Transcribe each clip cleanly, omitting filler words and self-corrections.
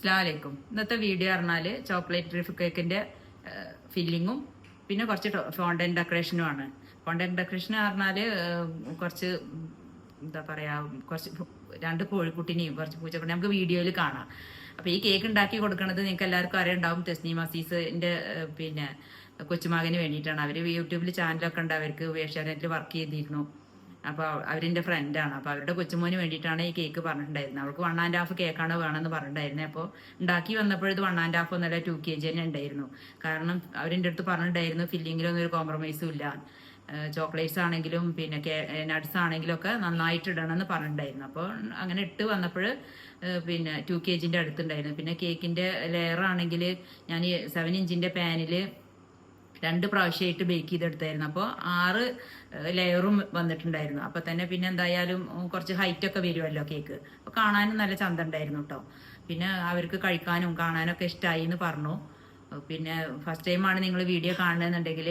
അസ്സലാമു അലൈക്കും. ഇന്നത്തെ വീഡിയോ പറഞ്ഞാൽ ചോക്ലേറ്റ് ട്രിഫ് കേക്കിന്റെ ഫില്ലിങ്ങും പിന്നെ കുറച്ച് ഫോണ്ടന്റ് ഡെക്കറേഷനും ആണ്. ഫോണ്ടന്റ് ഡെക്കറേഷൻ പറഞ്ഞാൽ കുറച്ച് എന്താ പറയാ, കുറച്ച് 2 കോഴിക്കുട്ടിനെയും കുറച്ച് പൂച്ചക്കുട്ടി നമുക്ക് വീഡിയോയിൽ കാണാം. അപ്പൊ ഈ കേക്ക് ഉണ്ടാക്കി കൊടുക്കുന്നത് നിങ്ങൾക്ക് എല്ലാവർക്കും അറിയുണ്ടാവും. തസ്നീം അസീസിന്റെ പിന്നെ കൊച്ചുമകന് വേണ്ടിയിട്ടാണ്. അവര് യൂട്യൂബിൽ ചാനലൊക്കെ ഉണ്ട്, അവർക്ക് ഏഷ്യാനെറ്റിൽ വർക്ക് ചെയ്തിരുന്നു. അപ്പോൾ അവരെൻ്റെ ഫ്രണ്ടാണ്. അപ്പോൾ അവരുടെ കൊച്ചുമോന് വേണ്ടിയിട്ടാണ് ഈ കേക്ക് പറഞ്ഞിട്ടുണ്ടായിരുന്നത്. അവർക്ക് 1.5 കേക്കാണ് വേണമെന്ന് പറഞ്ഞിട്ടുണ്ടായിരുന്നത്. അപ്പോൾ ഉണ്ടാക്കി വന്നപ്പോൾ ഇത് 1.5 ഒന്നല്ല 2 kg തന്നെ ഉണ്ടായിരുന്നു. കാരണം അവരെൻ്റെ അടുത്ത് പറഞ്ഞിട്ടുണ്ടായിരുന്നു ഫില്ലിങ്ങിലൊന്നും ഒരു കോംപ്രമൈസും ഇല്ല, ചോക്ലേറ്റ്സ് ആണെങ്കിലും പിന്നെ നട്ട്സ് ആണെങ്കിലും ഒക്കെ നന്നായിട്ട് ഇടണമെന്ന് പറഞ്ഞിട്ടുണ്ടായിരുന്നു. അപ്പോൾ അങ്ങനെ ഇട്ട് വന്നപ്പോൾ പിന്നെ 2 kg അടുത്തുണ്ടായിരുന്നു. പിന്നെ കേക്കിൻ്റെ ലെയർ ആണെങ്കിൽ ഞാൻ 7 ഇഞ്ചിൻ്റെ പാനിൽ 2 പ്രാവശ്യമായിട്ട് ബേക്ക് ചെയ്തെടുത്തായിരുന്നു. അപ്പോൾ 6 ലെയറും വന്നിട്ടുണ്ടായിരുന്നു. അപ്പോൾ തന്നെ പിന്നെ എന്തായാലും കുറച്ച് ഹൈറ്റൊക്കെ വരുമല്ലോ കേക്ക്. അപ്പോൾ കാണാനും നല്ല ചന്ത ഉണ്ടായിരുന്നു കേട്ടോ. പിന്നെ അവർക്ക് കഴിക്കാനും കാണാനൊക്കെ ഇഷ്ടമായി എന്ന് പറഞ്ഞു. പിന്നെ ഫസ്റ്റ് ടൈമാണ് നിങ്ങൾ വീഡിയോ കാണുന്നതെന്നുണ്ടെങ്കിൽ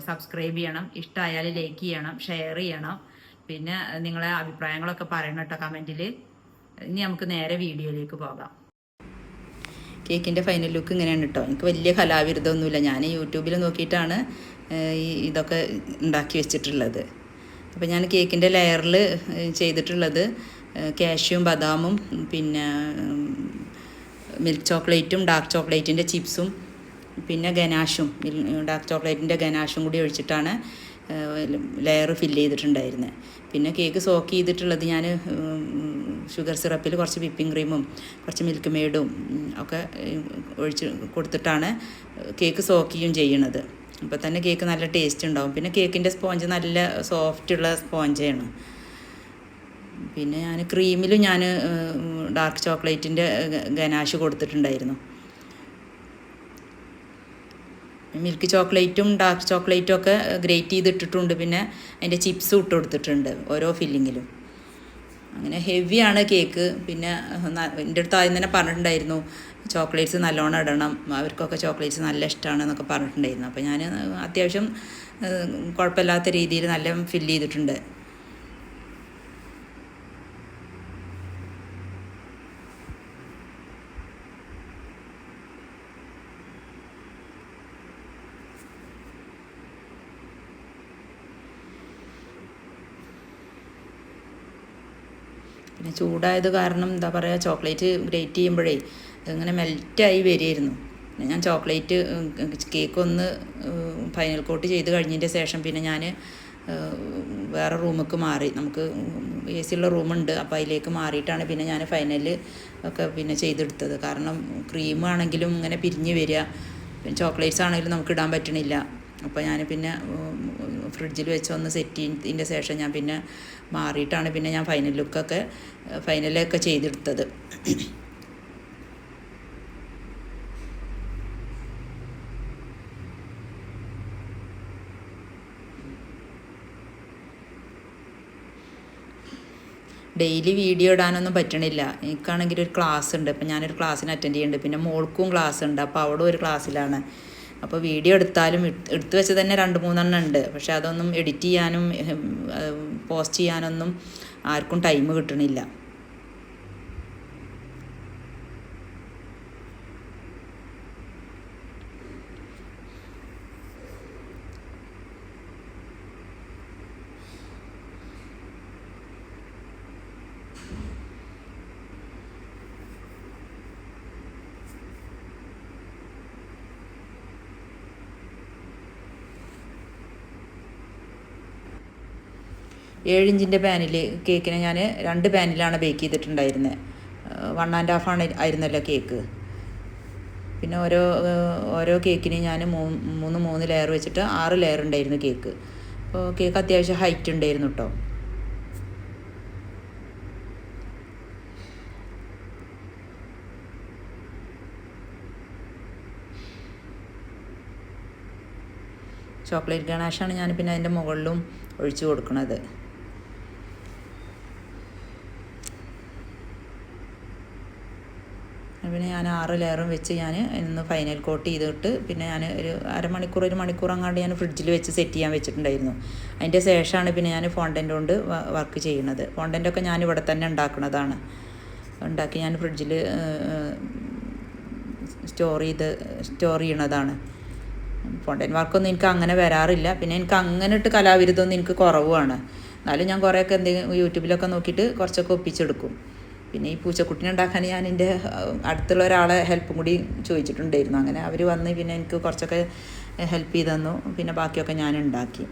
സബ്സ്ക്രൈബ് ചെയ്യണം, ഇഷ്ടമായാൽ ലൈക്ക് ചെയ്യണം, ഷെയർ ചെയ്യണം. പിന്നെ നിങ്ങളെ അഭിപ്രായങ്ങളൊക്കെ പറയണം കേട്ടോ കമൻറ്റിൽ. ഇനി നമുക്ക് നേരെ വീഡിയോയിലേക്ക് പോകാം. കേക്കിൻ്റെ ഫൈനൽ ലുക്ക് ഇങ്ങനെയാണ് കേട്ടോ. എനിക്ക് വലിയ കലാവിരുദ്ധമൊന്നുമില്ല, ഞാൻ യൂട്യൂബിൽ നോക്കിയിട്ടാണ് ഇതൊക്കെ ഉണ്ടാക്കി വെച്ചിട്ടുള്ളത്. അപ്പോൾ ഞാൻ കേക്കിൻ്റെ ലെയറിൽ ചെയ്തിട്ടുള്ളത് കാഷ്യൂം ബദാമും പിന്നെ മിൽക്ക് ചോക്ലേറ്റും ഡാർക്ക് ചോക്ലേറ്റിൻ്റെ ചിപ്സും പിന്നെ ഗനാഷും ഡാർക്ക് ചോക്ലേറ്റിൻ്റെ ഗനാഷും കൂടി ഒഴിച്ചിട്ടാണ് ലെയർ ഫില്ല് ചെയ്തിട്ടുണ്ടായിരുന്നത്. പിന്നെ കേക്ക് സോക്ക് ചെയ്തിട്ടുള്ളത് ഞാൻ ഷുഗർ സിറപ്പിൽ കുറച്ച് വിപ്പിംഗ് ക്രീമും കുറച്ച് മിൽക്ക് മെയ്ഡും ഒക്കെ ഒഴിച്ച് കൊടുത്തിട്ടാണ് കേക്ക് സോക്ക് ചെയ്യും ചെയ്യണത്. അപ്പോൾ തന്നെ കേക്ക് നല്ല ടേസ്റ്റ് ഉണ്ടാവും. പിന്നെ കേക്കിൻ്റെ സ്പോഞ്ച് നല്ല സോഫ്റ്റുള്ള സ്പോഞ്ചാണ്. പിന്നെ ഞാൻ ക്രീമിലും ഞാൻ ഡാർക്ക് ചോക്ലേറ്റിൻ്റെ ഗനാഷ് കൊടുത്തിട്ടുണ്ടായിരുന്നു. മിൽക്ക് ചോക്ലേറ്റും ഡാർക്ക് ചോക്ലേറ്റും ഒക്കെ ഗ്രേറ്റ് ചെയ്തിട്ടിട്ടുണ്ട്. പിന്നെ അതിൻ്റെ ചിപ്സും ഇട്ട് കൊടുത്തിട്ടുണ്ട് ഓരോ ഫില്ലിങ്ങിലും. അങ്ങനെ ഹെവിയാണ് കേക്ക്. പിന്നെ എൻ്റെ അടുത്ത് ആദ്യം തന്നെ പറഞ്ഞിട്ടുണ്ടായിരുന്നു ചോക്ലേറ്റ്സ് നല്ലോണം ഇടണം, അവർക്കൊക്കെ ചോക്ലേറ്റ്സ് നല്ല ഇഷ്ടമാണ് എന്നൊക്കെ പറഞ്ഞിട്ടുണ്ടായിരുന്നു. അപ്പോൾ ഞാൻ അത്യാവശ്യം കുഴപ്പമില്ലാത്ത രീതിയിൽ നല്ല ഫില്ല് ചെയ്തിട്ടുണ്ട്. പിന്നെ ചൂടായത് കാരണം എന്താ പറയുക, ചോക്ലേറ്റ് ഗ്രേറ്റ് ചെയ്യുമ്പോഴേ ഇങ്ങനെ മെൽറ്റായി വരികയായിരുന്നു. പിന്നെ ഞാൻ ചോക്ലേറ്റ് കേക്ക് ഒന്ന് ഫൈനൽ കോട്ട് ചെയ്ത് കഴിഞ്ഞതിൻ്റെ ശേഷം പിന്നെ ഞാൻ വേറെ റൂമിലേക്ക് മാറി. നമുക്ക് AC ഉള്ള റൂമുണ്ട്, അപ്പോൾ അതിലേക്ക് മാറിയിട്ടാണ് പിന്നെ ഞാൻ ഫൈനൽ ഒക്കെ പിന്നെ ചെയ്തെടുത്തത്. കാരണം ക്രീമാണെങ്കിലും ഇങ്ങനെ പിരിഞ്ഞ് വരിക, പിന്നെ ചോക്ലേറ്റ്സ് ആണെങ്കിലും നമുക്ക് ഇടാൻ പറ്റണില്ല. അപ്പോൾ ഞാൻ പിന്നെ ഫ്രിഡ്ജിൽ വെച്ച് ഒന്ന് സെറ്റ് ചെയ്തതിൻ്റെ ശേഷം ഞാൻ പിന്നെ മാറിയിട്ടാണ് പിന്നെ ഞാൻ ഫൈനലൊക്കെ ചെയ്തെടുത്തത്. ഡെയിലി വീഡിയോ ഇടാനൊന്നും പറ്റണില്ല. എനിക്കാണെങ്കിൽ ഒരു ക്ലാസ് ഉണ്ട്, അപ്പം ഞാനൊരു ക്ലാസ്സിന് അറ്റൻഡ് ചെയ്യുന്നുണ്ട്. പിന്നെ മോൾക്കും ക്ലാസ് ഉണ്ട്, അപ്പോൾ അവിടെ ഒരു ക്ലാസ്സിലാണ്. അപ്പോൾ വീഡിയോ എടുത്താലും എടുത്തു വെച്ച് തന്നെ 2-3 ഉണ്ട്. പക്ഷെ അതൊന്നും എഡിറ്റ് ചെയ്യാനും പോസ്റ്റ് ചെയ്യാനൊന്നും ആർക്കും ടൈം കിട്ടണില്ല. ഏഴിഞ്ചിൻ്റെ പാനിൽ കേക്കിനെ ഞാൻ 2 പാനിലാണ് ബേക്ക് ചെയ്തിട്ടുണ്ടായിരുന്നത്. 1.5 ആയിരുന്നല്ലോ കേക്ക്. പിന്നെ ഓരോ കേക്കിന് ഞാൻ 3 ലെയർ വെച്ചിട്ട് 6 ലെയർ ഉണ്ടായിരുന്നു കേക്ക്. അപ്പോൾ കേക്ക് അത്യാവശ്യം ഹൈറ്റ് ഉണ്ടായിരുന്നു കേട്ടോ. ചോക്ലേറ്റ് ഗണാഷാണ് ഞാൻ പിന്നെ അതിൻ്റെ മുകളിലും ഒഴിച്ചു കൊടുക്കുന്നത്. പിന്നെ ഞാൻ 6 ലെയറും വെച്ച് ഞാൻ ഇന്ന് ഫൈനൽ കോട്ട് ചെയ്തിട്ട് പിന്നെ ഞാൻ ഒരു 1 മണിക്കൂർ അങ്ങാണ്ട് ഞാൻ ഫ്രിഡ്ജിൽ വെച്ച് സെറ്റ് ചെയ്യാൻ വെച്ചിട്ടുണ്ടായിരുന്നു. അതിൻ്റെ ശേഷമാണ് പിന്നെ ഞാൻ ഫോണ്ടൻ്റ് കൊണ്ട് വർക്ക് ചെയ്യുന്നത്. ഫോണ്ടൻ്റൊക്കെ ഞാൻ ഇവിടെ തന്നെ ഉണ്ടാക്കുന്നതാണ്. ഉണ്ടാക്കി ഞാൻ ഫ്രിഡ്ജിൽ സ്റ്റോർ ചെയ്യണതാണ്. ഫോണ്ടൻ വർക്കൊന്നും എനിക്ക് അങ്ങനെ വരാറില്ല. പിന്നെ എനിക്ക് അങ്ങനെ ഇട്ട് കലാവിരുദ്ധമൊന്നും എനിക്ക് കുറവാണ്. എന്നാലും ഞാൻ കുറേയൊക്കെ എന്തെങ്കിലും യൂട്യൂബിലൊക്കെ നോക്കിയിട്ട് കുറച്ചൊക്കെ ഒപ്പിച്ചെടുക്കും. പിന്നെ ഈ പൂച്ചക്കുട്ടിനെ ഉണ്ടാക്കാൻ ഞാൻ എൻ്റെ അടുത്തുള്ള ഒരാളെ ഹെൽപ്പും കൂടി ചോദിച്ചിട്ടുണ്ടായിരുന്നു. അങ്ങനെ അവർ വന്ന് പിന്നെ എനിക്ക് കുറച്ചൊക്കെ ഹെൽപ്പ് ചെയ്ത് തന്നു. പിന്നെ ബാക്കിയൊക്കെ ഞാൻ ഉണ്ടാക്കി.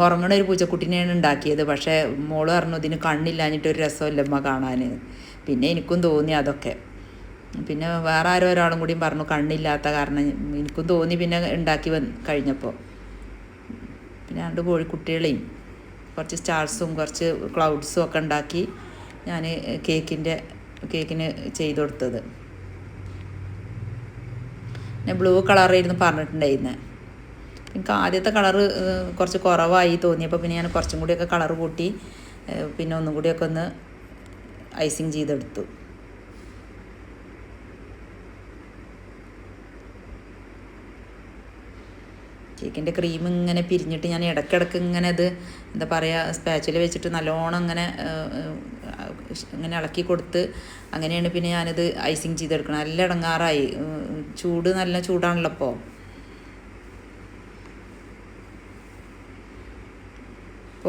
ഉറങ്ങണ ഒരു പൂച്ചക്കുട്ടിനെയാണ് ഉണ്ടാക്കിയത്. പക്ഷേ മോള് പറഞ്ഞു ഇതിന് കണ്ണില്ലാഞ്ഞിട്ടൊരു രസമില്ലമ്മ കാണാൻ. പിന്നെ എനിക്കും തോന്നി അതൊക്കെ. പിന്നെ വേറെ ഒരാളും കൂടിയും പറഞ്ഞു കണ്ണില്ലാത്ത കാരണം. എനിക്കും തോന്നി പിന്നെ ഉണ്ടാക്കി കഴിഞ്ഞപ്പോൾ. പിന്നെ 2 കോഴിക്കുട്ടികളെയും കുറച്ച് സ്റ്റാർസും കുറച്ച് ക്ലൗഡ്സും ഒക്കെ ഉണ്ടാക്കി ഞാൻ കേക്കിന് ചെയ്ത് കൊടുത്തത്. പിന്നെ ബ്ലൂ കളറായിരുന്നു പറഞ്ഞിട്ടുണ്ടായിരുന്നത്. എനിക്ക് ആദ്യത്തെ കളറ് കുറച്ച് കുറവായി തോന്നിയപ്പോൾ പിന്നെ ഞാൻ കുറച്ചും കൂടിയൊക്കെ കളറ് കൂട്ടി പിന്നെ ഒന്നും കൂടിയൊക്കെ ഒന്ന് ഐസിങ് ചെയ്തെടുത്തു. കേക്കിൻ്റെ ക്രീം ഇങ്ങനെ പിരിഞ്ഞിട്ട് ഞാൻ ഇടയ്ക്കിടയ്ക്ക് ഇങ്ങനെ ഇത് എന്താ പറയുക സ്പാച്ചിൽ വെച്ചിട്ട് നല്ലോണം ഇങ്ങനെ ഇളക്കി കൊടുത്ത് അങ്ങനെയാണ് പിന്നെ ഞാനിത് ഐസിങ് ചെയ്തെടുക്കണം. നല്ല ഇടങ്ങാറായി. നല്ല ചൂടാണല്ലോ ഇപ്പോൾ.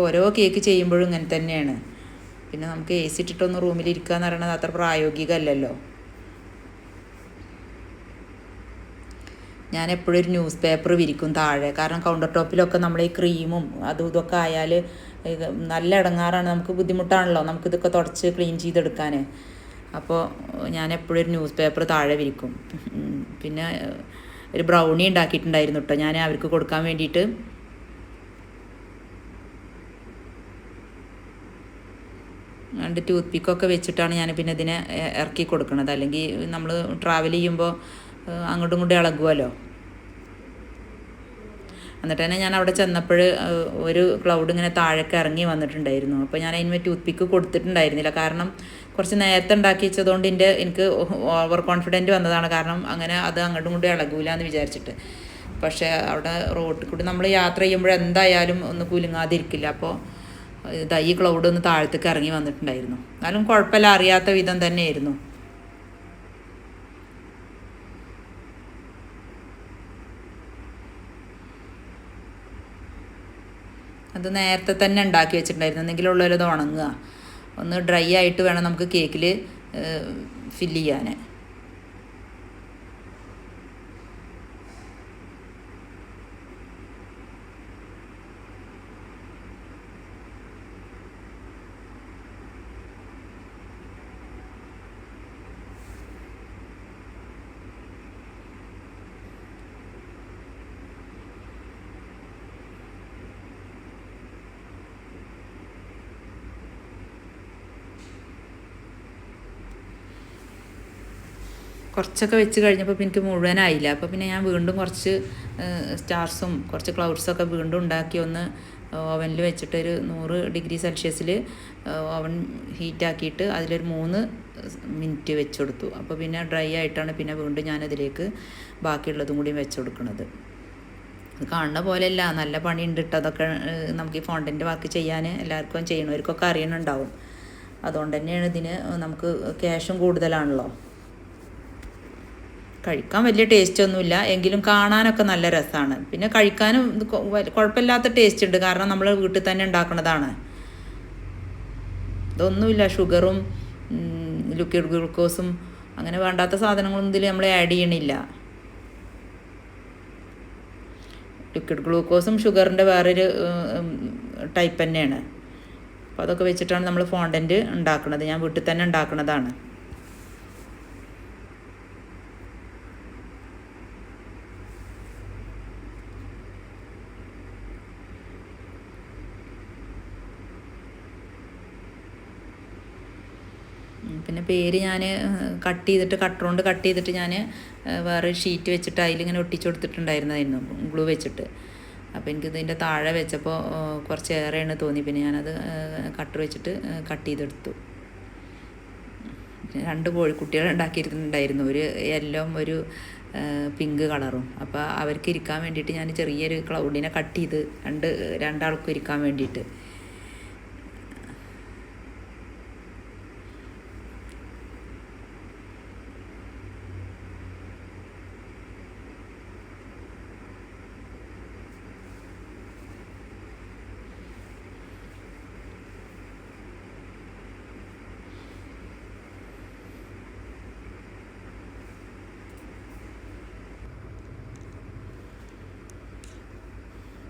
ഓരോ കേക്ക് ചെയ്യുമ്പോഴും ഇങ്ങനെ തന്നെയാണ്. പിന്നെ നമുക്ക് AC ഇട്ടിട്ടൊന്ന് റൂമിലിരിക്കുക എന്ന് പറയുന്നത് അത്ര പ്രായോഗികമല്ലല്ലോ. ഞാൻ എപ്പോഴും ഒരു ന്യൂസ് പേപ്പർ വിരിക്കും താഴെ. കാരണം കൗണ്ടർ ടോപ്പിലൊക്കെ നമ്മൾ ഈ ക്രീമും അതും ഇതൊക്കെ ആയാൽ നല്ല ഇടങ്ങാറാണ്. നമുക്ക് ബുദ്ധിമുട്ടാണല്ലോ നമുക്കിതൊക്കെ തുടച്ച് ക്ലീൻ ചെയ്തെടുക്കാൻ. അപ്പോൾ ഞാൻ എപ്പോഴും ഒരു ന്യൂസ് പേപ്പർ താഴെ വിരിക്കും. പിന്നെ ഒരു ബ്രൗണി ഉണ്ടാക്കിയിട്ടുണ്ടായിരുന്നു കേട്ടോ ഞാൻ അവർക്ക് കൊടുക്കാൻ വേണ്ടിയിട്ട്. രണ്ട് ടൂത്ത് പിക്കൊക്കെ വെച്ചിട്ടാണ് ഞാൻ പിന്നെ ഇതിനെ ഇറക്കി കൊടുക്കുന്നത്. അല്ലെങ്കിൽ നമ്മൾ ട്രാവൽ ചെയ്യുമ്പോൾ അങ്ങോട്ടും ഇങ്ങോട്ടും ഇളകുമല്ലോ. എന്നിട്ട് തന്നെ ഞാൻ അവിടെ ചെന്നപ്പോൾ ഒരു ക്ലൗഡ് ഇങ്ങനെ താഴേക്ക് ഇറങ്ങി വന്നിട്ടുണ്ടായിരുന്നു. അപ്പോൾ ഞാൻ അതിന് ടൂത്ത് പിക്ക് കൊടുത്തിട്ടുണ്ടായിരുന്നില്ല. കാരണം കുറച്ച് നേരത്തെ ഉണ്ടാക്കി വെച്ചതുകൊണ്ട് എനിക്ക് ഓവർ കോൺഫിഡൻറ്റ് വന്നതാണ്. കാരണം അങ്ങനെ അത് അങ്ങോട്ടും ഇങ്ങോട്ടും ഇളകൂല എന്ന് വിചാരിച്ചിട്ട്. പക്ഷേ അവിടെ റോട്ടിൽ കൂടി നമ്മൾ യാത്ര ചെയ്യുമ്പോൾ എന്തായാലും ഒന്ന് കുലുങ്ങാതിരിക്കില്ല. അപ്പോൾ ഈ ക്ലൗഡ് ഒന്ന് താഴത്തേക്ക് ഇറങ്ങി വന്നിട്ടുണ്ടായിരുന്നു. എന്നാലും കുഴപ്പമില്ല, അറിയാത്ത വിധം തന്നെയായിരുന്നു. അത് നേരത്തെ തന്നെ ഉണ്ടാക്കി വെച്ചിട്ടുണ്ടായിരുന്നു. എന്തെങ്കിലും ഇത് ഉണങ്ങുക ഒന്ന് ഡ്രൈ ആയിട്ട് വേണം നമുക്ക് കേക്കിൽ ഫില്ല് ചെയ്യാൻ. കുറച്ചൊക്കെ വെച്ച് കഴിഞ്ഞപ്പോൾ എനിക്ക് മുഴുവനായില്ല. അപ്പോൾ പിന്നെ ഞാൻ വീണ്ടും കുറച്ച് സ്റ്റാർസും കുറച്ച് ക്ലൗഡ്സൊക്കെ വീണ്ടും ഉണ്ടാക്കി ഒന്ന് ഓവനിൽ വെച്ചിട്ട് ഒരു 100 ഡിഗ്രി സെൽഷ്യസിൽ ഓവൻ ഹീറ്റാക്കിയിട്ട് അതിലൊരു 3 മിനിറ്റ് വെച്ച് കൊടുത്തു. അപ്പോൾ പിന്നെ ഡ്രൈ ആയിട്ടാണ് പിന്നെ വീണ്ടും ഞാനതിലേക്ക് ബാക്കിയുള്ളതും കൂടി വെച്ച് കൊടുക്കുന്നത്. അത് കാണുന്ന പോലെയല്ല, നല്ല പണിയുണ്ട് കേട്ടോ. അതൊക്കെ നമുക്ക് ഈ ഫോണ്ടൻ്റ് വർക്ക് ചെയ്യാൻ എല്ലാവർക്കും ചെയ്യണവർക്കൊക്കെ അറിയണുണ്ടാവും. അതുകൊണ്ട് തന്നെയാണ് ഇതിന് നമുക്ക് ക്യാഷും കൂടുതലാണല്ലോ. കഴിക്കാൻ വലിയ ടേസ്റ്റ് ഒന്നുമില്ല, എങ്കിലും കാണാനൊക്കെ നല്ല രസമാണ്. പിന്നെ കഴിക്കാനും കുഴപ്പമില്ലാത്ത ടേസ്റ്റ് ഉണ്ട്. കാരണം നമ്മൾ വീട്ടിൽ തന്നെ ഉണ്ടാക്കുന്നതാണ്. ഇതൊന്നുമില്ല, ഷുഗറും ലിക്വിഡ് ഗ്ലൂക്കോസും അങ്ങനെ വേണ്ടാത്ത സാധനങ്ങളൊന്നും ഇതിൽ നമ്മൾ ആഡ് ചെയ്യണില്ല. ലിക്വിഡ് ഗ്ലൂക്കോസും ഷുഗറിൻ്റെ വേറൊരു ടൈപ്പ് തന്നെയാണ്. അപ്പോൾ അതൊക്കെ വെച്ചിട്ടാണ് നമ്മൾ ഫോണ്ടൻറ്റ് ഉണ്ടാക്കുന്നത്. ഞാൻ വീട്ടിൽ തന്നെ ഉണ്ടാക്കുന്നതാണ്. പിന്നെ പേര് ഞാൻ കട്ടർ കൊണ്ട് കട്ട് ചെയ്തിട്ട് ഞാൻ വേറെ ഷീറ്റ് വെച്ചിട്ട് അതിലിങ്ങനെ ഒട്ടിച്ചു കൊടുത്തിട്ടുണ്ടായിരുന്നായിരുന്നു ഗ്ലൂ വെച്ചിട്ട്. അപ്പോൾ എനിക്കിതിൻ്റെ താഴെ വെച്ചപ്പോൾ കുറച്ച് ഏറെയാണ് തോന്നി. പിന്നെ ഞാനത് കട്ടർ വെച്ചിട്ട് കട്ട് ചെയ്തെടുത്തു. 2 കോഴിക്കുട്ടികൾ ഉണ്ടാക്കിയിട്ടുണ്ടായിരുന്നു, ഒരു യെല്ലോയും ഒരു പിങ്ക് കളറും. അപ്പോൾ അവർക്ക് ഇരിക്കാൻ വേണ്ടിയിട്ട് ഞാൻ ചെറിയൊരു ക്ലൗഡിനെ കട്ട് ചെയ്ത് രണ്ടാൾക്കും ഇരിക്കാൻ വേണ്ടിയിട്ട്.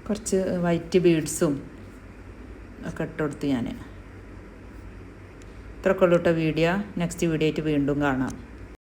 കുറച്ച് വൈറ്റ് ബീഡ്സും ഒക്കെ ഇട്ട് കൊടുത്ത് ഞാൻ. ഇത്രയൊക്കെ ഉള്ളൂ കേട്ടോ വീഡിയോ. നെക്സ്റ്റ് വീഡിയോ ആയിട്ട് വീണ്ടും കാണാം.